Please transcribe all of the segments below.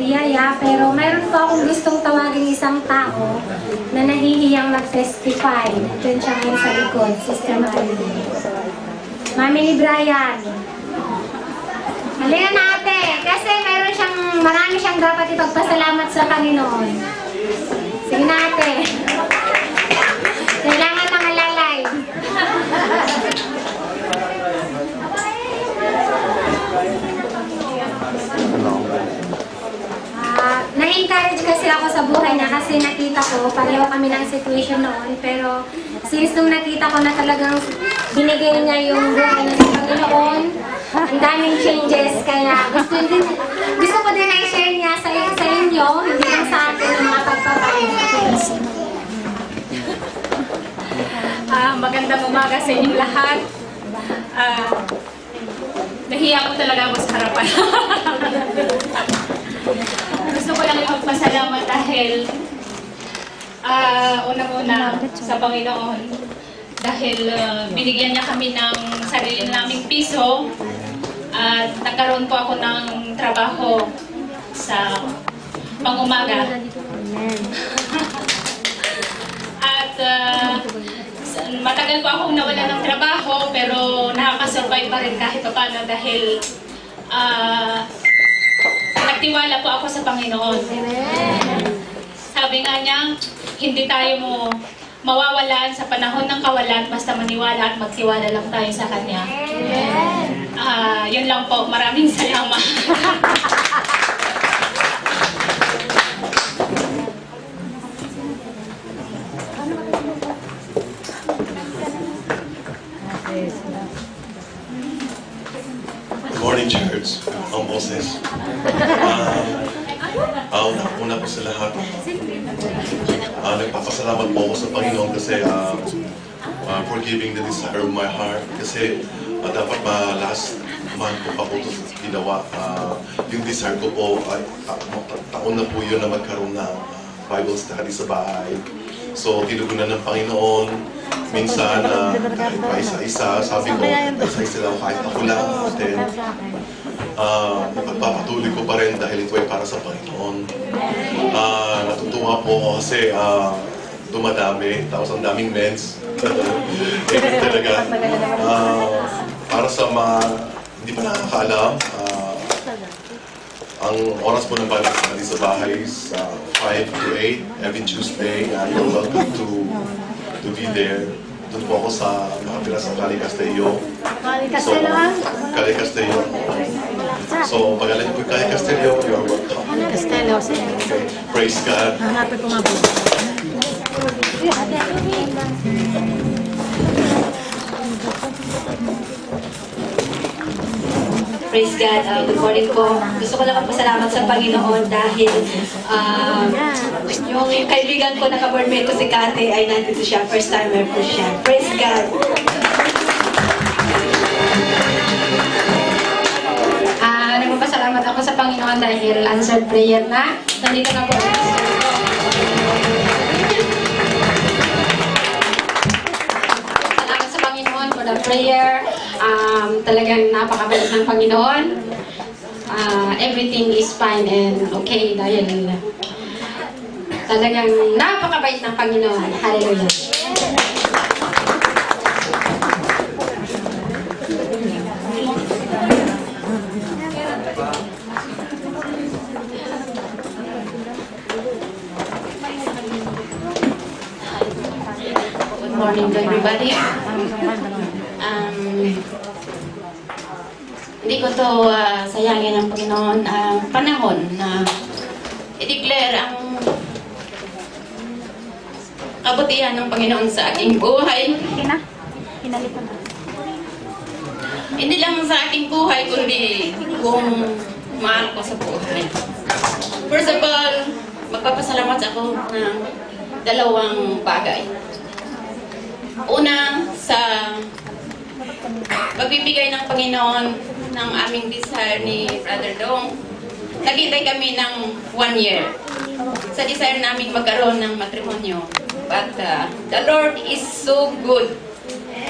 biyaya, pero mayroon po akong gustong tawagin isang tao na nahihiyang mag-testify. Diyan siya ngayon sa likod, Sister Mami. Mami ni Brian. Halika na ate, kasi marami siyang dapat ipagpasalamat sa Panginoon. Sige na ate. Kailangan mga lalay. Na-encourage kasi ako sa buhay na kasi nakita ko, pareho kami ng situation noon, pero since nung nakita ko na talagang binigay niya yung buhay ng Panginoon, ang daming changes, kaya gusto ko din i-share niya sa inyo, hindi lang sa akin ng mga pagpapalit. Magandang umaga sa inyong lahat. Nahiya ko talaga ako sa harapan. Gusto ko lang ipagpasalamat dahil unang-una sa Panginoon dahil binigyan niya kami ng sarili naming piso at nagkaroon po ako ng trabaho sa pang-umaga. At matagal po akong nawala ng trabaho pero nakakasurvive pa rin kahit paano dahil nagtiwala po ako sa Panginoon. Sabi nga niya, hindi tayo mawawalan sa panahon ng kawalan basta maniwala at magtiwala lang tayo sa Kanya. Yun lang po. Maraming salamat. Good morning, church. Ang boses. Una po sa lahat. Nagpapasalamat po ako sa Panginoon kasi for giving the desire of my heart. Kasi dapat malakas man po pa po ito ginawa. Yung desire ko po, taon na po yun na magkaroon ng Bible study sa bahay. So, tinugunan ng Panginoon. Minsan, kahit pa isa-isa, sabi ko, isa-isa lang kahit ako lang. Then, ipagpapatuloy ko pa rin dahil ito ay para sa Panginoon. Natutuwa po ako kasi dumadami, tapos ang daming mens. Talaga. Para sa mga hindi pa nakakaalam, ang oras po ng Bible study sa bahay is 5 to 8 every Tuesday. You're welcome to be there. Doon po ako sa nakapila sa Cali Castillo. Cali Castillo. So, pag alam niyo po Cali Castillo, you're welcome. Castello, Okay. Praise God. hanapin ko nga po. Praise God. Good morning po. Gusto ko lang magpasalamat sa Panginoon dahil yung kaibigan ko na kabornmate ko si Kate ay nandito siya. First timer po siya. Praise God. Nagpapasalamat ako sa Panginoon dahil answered prayer na. Nandito na po. Salamat sa Panginoon for the prayer. Talagang napakabait ng Panginoon. Everything is fine and okay dahil talagang napakabait ng Panginoon. Hallelujah. Good morning to everybody. Hindi ko to sayangin ng Panginoon ang panahon na i-declare ang kabutihan ng Panginoon sa aking buhay. Hindi lang sa aking buhay, kundi kung mahal ko sa buhay. First of all, magpapasalamat ako ng dalawang bagay. Una, sa pagbibigay ng Panginoon ng aming desire ni Brother Dong. Naghintay kami ng 1 year sa desire namin magkaroon ng matrimonyo. But the Lord is so good.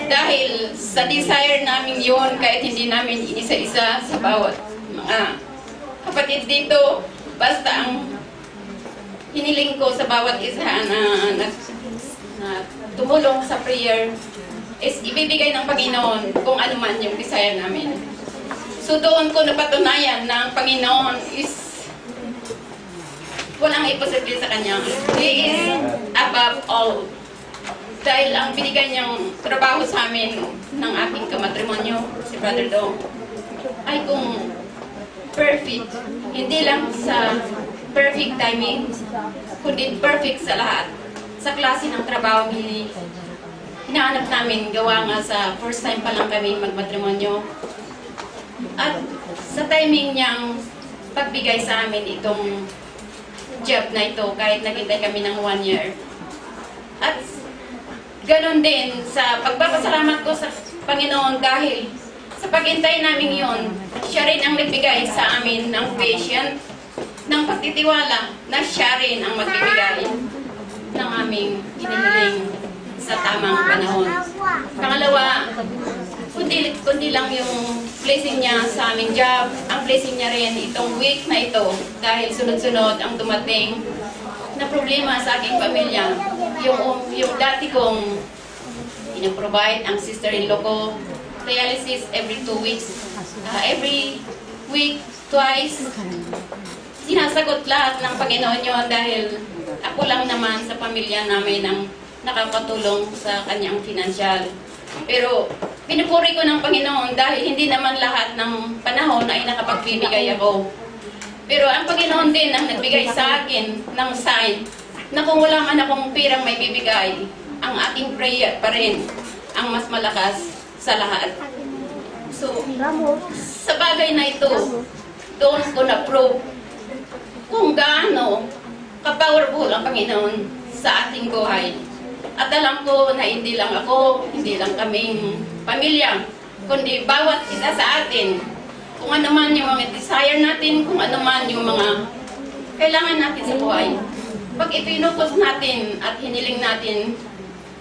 Dahil sa desire namin yun, kahit hindi namin inisa-isa sa bawat mga kapatid dito, Basta ang hiniling ko sa bawat isa na tumulong sa prayer is ibibigay ng Panginoon kung ano man yung desire namin. So doon ko napatunayan na ang Panginoon is walang imposible sa Kanya. He is above all. Dahil ang binigay niyang trabaho sa amin ng aking kamatrimonyo, si Brother Dong, ay kung perfect, hindi lang sa perfect timing, kundi perfect sa lahat. Sa klase ng trabaho hinahanap namin, gawa nga sa first time pa lang kami magmatrimonyo. At sa timing niyang pagbigay sa amin itong job na ito, kahit naghintay kami ng 1 year. At ganon din sa pagpapasalamat ko sa Panginoon dahil sa paghintay namin yon, siya rin ang nagbigay sa amin ng patient, ng pagtitiwala na siya rin ang magbibigay ng aming hinihiling sa tamang panahon. Pangalawa, kundi lang yung blessing niya sa aming job, ang blessing niya rin itong week na ito dahil sunod-sunod ang dumating na problema sa aking pamilya. Yung dati kong pinaprovide ang sister-in-law ko, dialysis every 2 weeks, every week, twice. Sinasagot lahat ng Panginoon yun dahil ako lang naman sa pamilya namin ang nakakatulong sa kanyang financial. Pero pinupuri ko ng Panginoon dahil hindi naman lahat ng panahon ay nakapagbibigay ako. Pero ang Panginoon din ang nagbigay sa akin ng sign na kung wala man akong pirang may bibigay, ang aking prayer pa rin ang mas malakas sa lahat. So, sa bagay na ito, doon ko na-prove kung gaano ka-powerful ang Panginoon sa ating buhay. At alam ko na hindi lang ako, hindi lang kaming pamilya, kundi bawat isa sa atin, kung ano man yung mga desire natin, kung ano man yung mga kailangan natin sa buhay. Pag ipinukos natin at hiniling natin,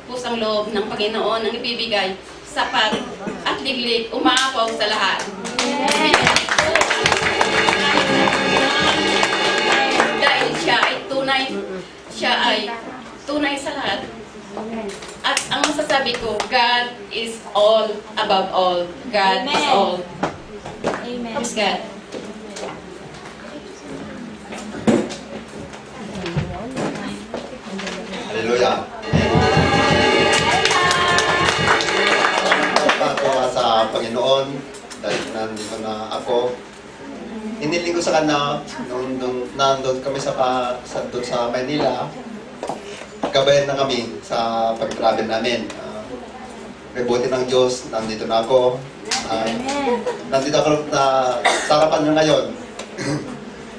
pusang loob ng Panginoon ang ibibigay, sapat at liglig, umaapaw sa lahat. Amen. Dahil siya ay tunay sa lahat. At ang masasabi ko, God is all above all. God is all. Amen. Praise God. Hallelujah. Natuwa sa Panginoon dahil nandito na ako. Hiniling ko sa Kanya nung nandun kami doon sa Manila. Gabayan na kami sa pag-travel namin. May buti ng Diyos, nandito na ako. Nandito ako sa harapan niya ngayon.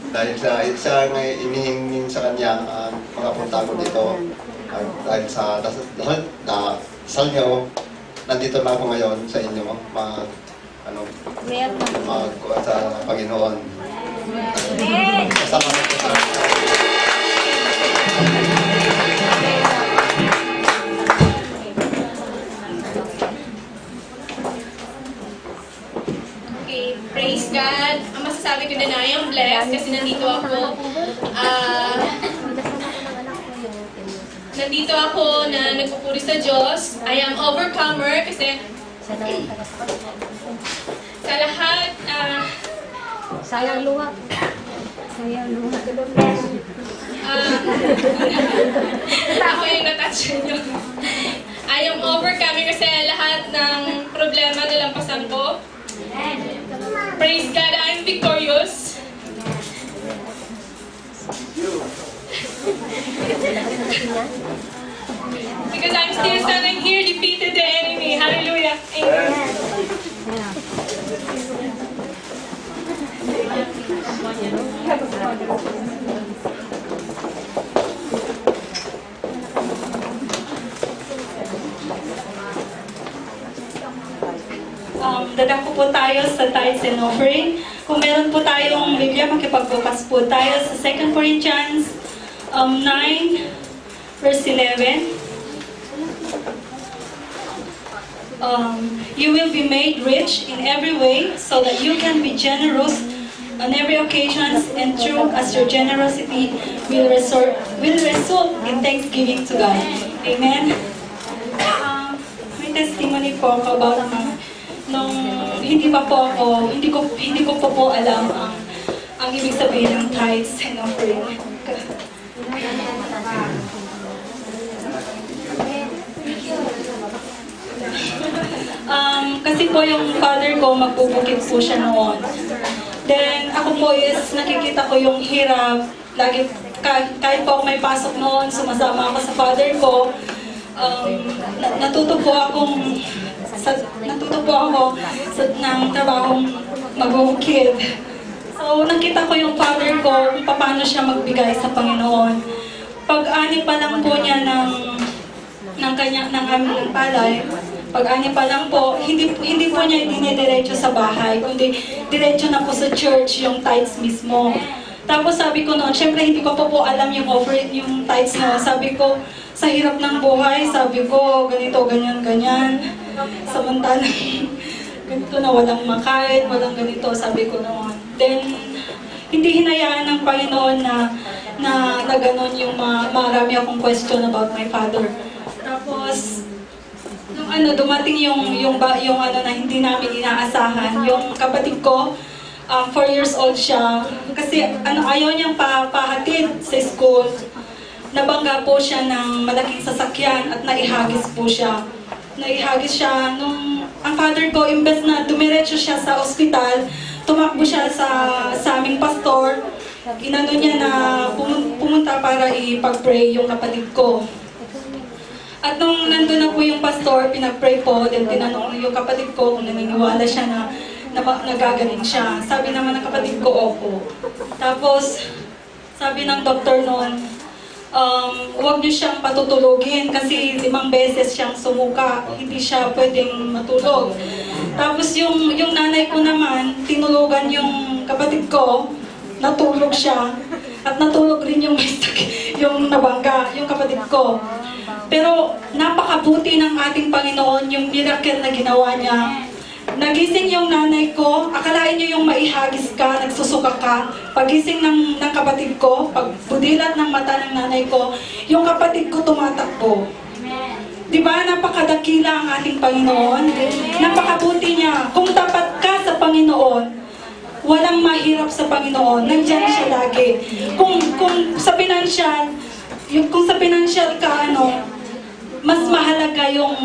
Dahil siya ang inihingin sa Kanya makapunta ko dito. Dahil sa dasal niyo, nandito na ako ngayon sa inyo sa Panginoon. Salamat po sa Okay, praise God. Ang masasabi ko na I am blessed kasi nandito ako. Nandito ako na nagpupuri sa Diyos. I am overcomer kasi sa lahat, Sayang luha. Sayang luha. ako yung natouch nyo. I am overcoming kasi lahat ng problema nalampasan ko. Praise God, I am victorious. Because I'm still standing here, defeated the enemy. Hallelujah. Amen. Dadako po tayo sa tithes and offering. Kung meron po tayong Biblia, makipagbukas po tayo sa 2 Corinthians 9, verse 11. You will be made rich in every way so that you can be generous on every occasion and true as your generosity will result in thanksgiving to God. Amen. May testimony po ako about nung hindi ko po alam ang ibig sabihin ng tithes and offering. Kasi po yung father ko, magbubukid po siya noon. Then, ako po is nakikita ko yung hirap. Lagi, kahit po ako may pasok noon, sumasama ako sa father ko. Natuto po ako ng trabahong magbubukid. So, nakita ko yung father ko kung paano siya magbigay sa Panginoon. Pag-ani pa lang po niya ng aming palay, pag-ani pa lang po, hindi po niya idinidiretso sa bahay, kundi diretso na po sa church yung tithes mismo. Tapos sabi ko noon, syempre hindi ko po alam yung tithes no. Sabi ko, sa hirap ng buhay, sabi ko, ganito, ganyan, ganyan. Samantalang, ganito na walang makain, walang ganito, sabi ko noon. Then, hindi hinayaan ng Panginoon na gano'n yung marami akong question about my father. Tapos, nung dumating yung na hindi namin inaasahan, yung kapatid ko, 4 years old siya, kasi ayaw niyang pahatid sa school. Nabangga po siya ng malaking sasakyan at naihagis po siya. Naihagis siya nung ang father ko, imbes na dumiretso siya sa ospital, tumakbo siya sa aming pastor, inano niya na pumunta para ipag-pray yung kapatid ko. At nung nandun na po yung pastor, pinag-pray po, then tinanong yung kapatid ko kung naniniwala siya na nagagaling siya. Sabi naman ng kapatid ko, opo. Tapos, sabi ng doktor noon, huwag niyo siyang patutulogin kasi 5 beses siyang sumuka, hindi siya pwedeng matulog. Tapos yung nanay ko naman, tinulugan yung kapatid ko, natulog siya, at natulog rin yung nabangga, yung kapatid ko. Pero napakabuti ng ating Panginoon yung miracle na ginawa niya. Nagising yung nanay ko, akalain niyo yung maihagis ka, nagsusuka ka. Pagising ng kapatid ko, pagbudilat ng mata ng nanay ko, yung kapatid ko tumatakbo. Diba? Napakadakila ang ating Panginoon. Napakabuti niya. Kung tapat ka sa Panginoon, walang mahirap sa Panginoon. Nandiyan siya lagi. Kung sa financial ka, mas mahalaga yung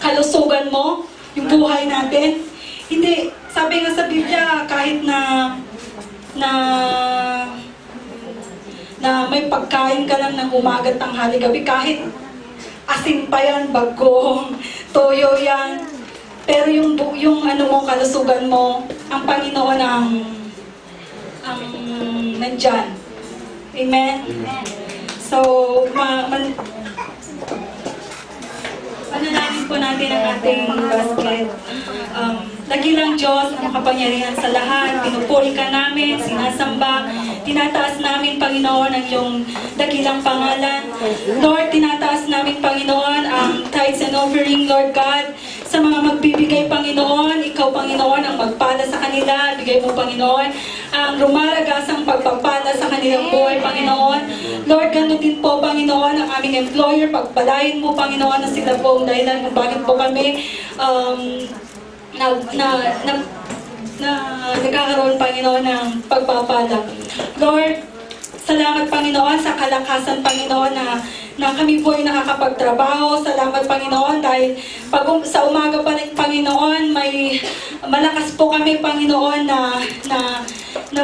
kalusugan mo, yung buhay natin. Hindi, sabi nga sa Biblia, kahit na may pagkain ka lang ng umaga, tanghali, gabi, kahit asin pa yan, bagong, toyo yan, pero yung kalusugan mo, ang Panginoon ang nandyan. Amen? So, manalangin po natin ang ating basket. Dakilang Diyos, ang makapangyarihan sa lahat, pinupuri ka namin, sinasamba, tinataas namin, Panginoon, ang iyong dakilang pangalan. Lord, tinataas namin, Panginoon, ang tithes and offering, Lord God, sa mga magbibigay, Panginoon, ikaw, Panginoon, ang magpala sa kanila, bigay mo, Panginoon, ang rumaragasang pagpapala sa kanilang buhay, Panginoon. Lord, gano'n din po, Panginoon, ang aming employer, pagpalain mo, Panginoon, na sila po ang dahilan kung bakit po kami nagkakaroon, Panginoon, ng pagpapala. Lord, salamat, Panginoon, sa kalakasan, Panginoon, na kami po ay nakakapagtrabaho. Salamat, Panginoon, dahil sa umaga pa rin, Panginoon, may malakas po kami, Panginoon, na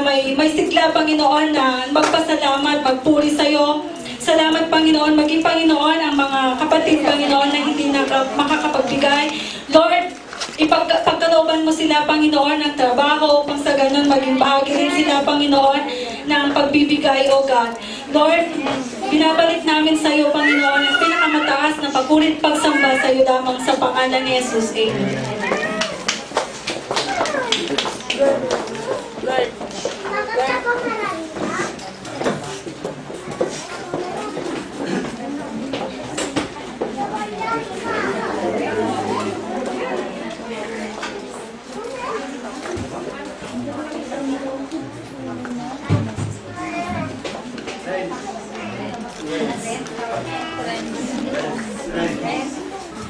may sigla, Panginoon, na magpasalamat, magpuri sa iyo. Salamat, Panginoon, maging, Panginoon, ang mga kapatid, Panginoon, na hindi makakapagbigay. Lord, ipagkalooban mo sila, Panginoon, ng trabaho, upang sa ganun maging bahagi rin sila, Panginoon, ng pagbibigay, O God. Lord, binabalik namin sa iyo, Panginoon, ang pinakamataas na pagurit pagsamba sa iyo lamang sa pangalan ni Jesus. Amen.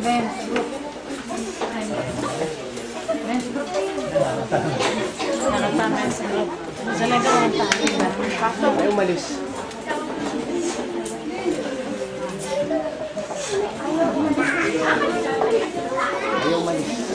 Ayaw umalis. Ayaw umalis.